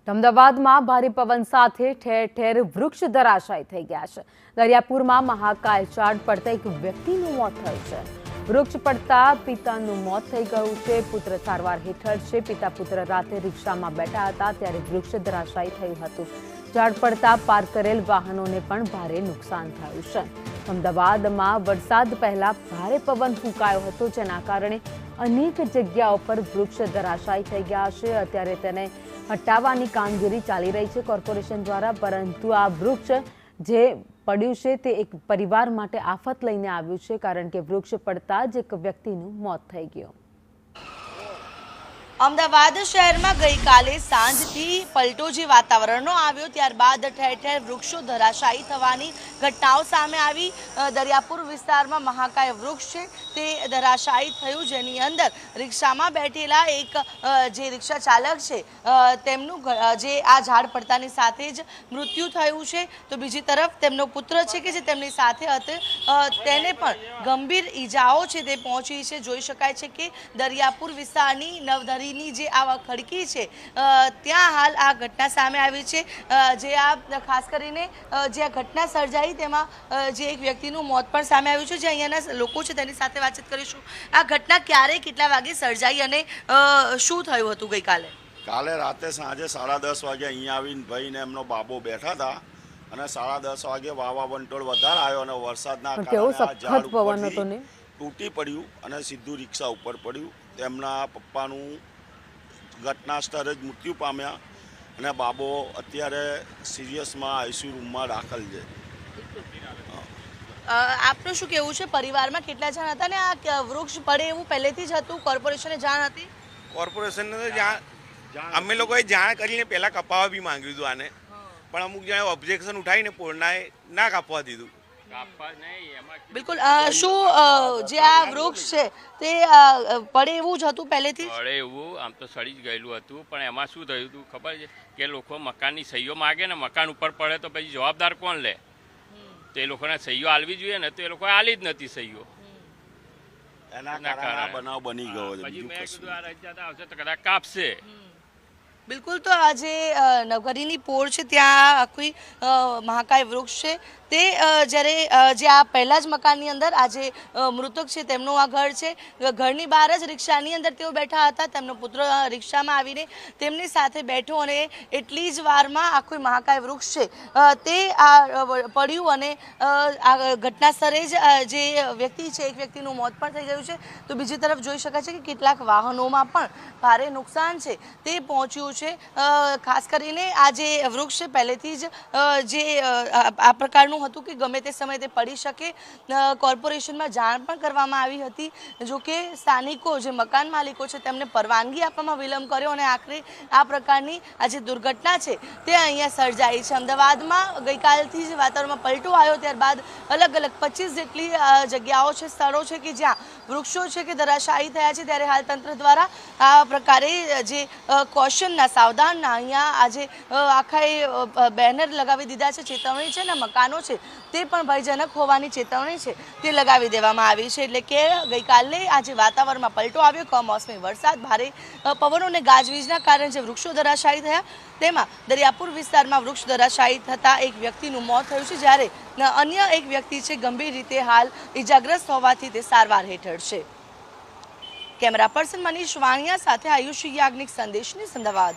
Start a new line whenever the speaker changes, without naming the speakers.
અમદાવાદમાં ભારે પવન સાથે ઠેર ઠેર વૃક્ષ ધરાશાયી થઈ ગયા છે। દરિયાપુરમાં મહાકાય ઝાડ પડતા એક વ્યક્તિનું મોત થયું છે। વૃક્ષ પડતા પિતાનું મોત થઈ ગયું છે। પુત્ર સારવાર હેઠળ છે। પિતા પુત્ર રાતે રિક્ષામાં બેઠા હતા ત્યારે વૃક્ષ ધરાશાયી થયું હતું। ઝાડ પડતા પાર્ક કરેલ વાહનોને પણ ભારે નુકસાન થયું છે। અમદાવાદમાં વરસાદ પહેલા ભારે પવન ફૂંકાયો હતો, જેના કારણે અનેક જગ્યાઓ પર વૃક્ષ ધરાશાયી થઈ ગયા છે। અત્યારે તેને હટાવવાની કામગીરી ચાલી રહી છે કોર્પોરેશન દ્વારા, પરંતુ આ વૃક્ષ જે પડ્યું છે તે એક પરિવાર માટે આફત લઈને આવ્યું છે, કારણ કે વૃક્ષ પડતા જ એક વ્યક્તિનું મોત થઈ ગયું।
અમદાવાદ શહેરમાં ગઈકાલે સાંજથી પલટો જે વાતાવરણનો આવ્યો, ત્યારબાદ ઠેર ઠેર વૃક્ષો ધરાશાયી થવાની ઘટનાઓ સામે આવી। દરિયાપુર વિસ્તારમાં મહાકાય વૃક્ષ છે તે ધરાશાયી થયું, જેની અંદર રિક્ષામાં બેઠેલા એક જે રિક્ષા ચાલક છે તેમનું જે આ ઝાડ પડતાની સાથે જ મૃત્યુ થયું છે, તો બીજી તરફ તેમનો પુત્ર છે કે જે તેમની સાથે હતો તેને પણ ગંભીર ઈજાઓ છે તે પહોંચી છે। જોઈ શકાય છે કે દરિયાપુર વિસ્તારની નવધરી જે આ ખડકી છે ત્યાં હાલ આ ઘટના સામે આવી છે। જે આ ખાસ કરીને જે આ ઘટના સર્જાઈ તેમાં જે એક વ્યક્તિનું મોત પણ સામે આવ્યું છે। જે અહીંયાના લોકો છે તેની સાથે વાતચીત કરીશું। આ ઘટના ક્યારે કેટલા વાગે સર્જાઈ અને શું થયું હતું ગઈકાલે?
કાલે રાતે સાંજે 10:30 વાગે અહીંયા આવીને ભાઈને એમનો બાબો બેઠા હતા અને 10:30 વાગે વાવા વંટોળ વધારે આવ્યો અને વરસાદના કારણે તૂટી પડ્યું અને સીધું રિક્ષા ઉપર પડ્યું। તેમના પપ્પાનું ઘટના સ્થળે જ મૃત્યુ પામ્યા અને બાબો અત્યારે સિરિયસમાં આઈસીયુ રૂમમાં દાખલ છે।
આપનું શું કહેવું છે? પરિવારમાં કેટલા જણ હતા ને આ વૃક્ષ પડે એવું પહેલેથી જ હતું? કોર્પોરેશને જાણ હતી?
કોર્પોરેશનને તો અમે લોકોએ જાણ કરીને પહેલાં કપાવવા બી માંગ્યું હતું આને, પણ અમુક જણાએ ઓબ્જેક્શન ઉઠાવીને પોળનાએ ના કાપવા દીધું।
બિલકુલ। શું જે આ વૃક્ષ છે તે પડે એવું જ હતું પહેલેથી?
પડે એવું આમ તો સડી જ ગયેલું હતું, પણ એમાં શું થયું હતું ખબર છે કે લોકો મકાનની સહીઓ માગે ને, મકાન ઉપર પડે તો પછી જવાબદાર કોણ લે? તો એ લોકોને સહીઓ આલવી જોઈએ ને, તો એ લોકો આલી જ નથી સહીઓ,
એના કારણે બનાવ બની ગયો છે।
પછી મેં કીધું આ રજિયાત આવશે તો કદાચ કાપશે।
બિલકુલ। તો આ જે નવઘરીની પોળ છે ત્યાં આખી મહાકાય વૃક્ષ છે તે જ્યારે જે આ પહેલા જ મકાનની અંદર આ જે મૃતક છે તેમનું આ ઘર છે, ઘરની બહાર જ રિક્ષાની અંદર તેઓ બેઠા હતા। તેમનો પુત્ર રિક્ષામાં આવીને તેમની સાથે બેઠો અને એટલી જ વારમાં આખું મહાકાય વૃક્ષ છે તે આ પડ્યું અને આ ઘટના સ્થળે જ જે વ્યક્તિ છે એક વ્યક્તિનું મોત પણ થઈ ગયું છે। તો બીજી તરફ જોઈ શકાય છે કે કેટલાક વાહનોમાં પણ ભારે નુકસાન છે તે પહોંચ્યું છે। ખાસ કરીને આ જે વૃક્ષ છે પહેલેથી જ જે આ પ્રકારનું હતું કે ગમે તે સમયે તે પડી શકે। કોર્પોરેશનમાં જાણ પણ કરવામાં આવી હતી, જો કે સ્થાનિકો જે મકાન માલિકો છે તેમને પરવાનગી આપવામાં વિલંબ કર્યો અને આખરે આ પ્રકારની આ જે દુર્ઘટના છે તે અહીંયા સર્જાઈ છે। અમદાવાદમાં ગઈકાલથી જ વાતાવરણમાં પલટો આવ્યો, ત્યારબાદ અલગ અલગ 25 જેટલી જગ્યાઓ છે, સ્થળો છે કે જ્યાં વૃક્ષો છે કે ધરાશાયી થયા છે। ત્યારે હાલ તંત્ર દ્વારા આ પ્રકારે જે કોશનના સાવધાનના અહીંયા આજે આખા બેનર લગાવી દીધા છે, ચેતવણી છે ને મકાનો છે તે પણ ભયજનક હોવાની ચેતવણી છે તે લગાવી દેવામાં આવી છે। એટલે કે ગઈકાલે આજે વાતાવરણમાં પલટો આવ્યો, કમોસમી વરસાદ, ભારે પવનો અને ગાજવીજના કારણે જે વૃક્ષો ધરાશાયી થયા તેમાં દરિયાપુર વિસ્તારમાં વૃક્ષ ધરાશાયી થતાં એક વ્યક્તિનું મોત થયું છે, જ્યારે અન્ય એક વ્યક્તિ છે ગંભીર રીતે હાલ ઇજાગ્રસ્ત હોવાથી તે સારવાર હેઠળ છે। કેમેરા પર્સન મનીષ વાણિયા સાથે આયુષી યાજ્ઞિક, સંદેશની અમદાવાદ।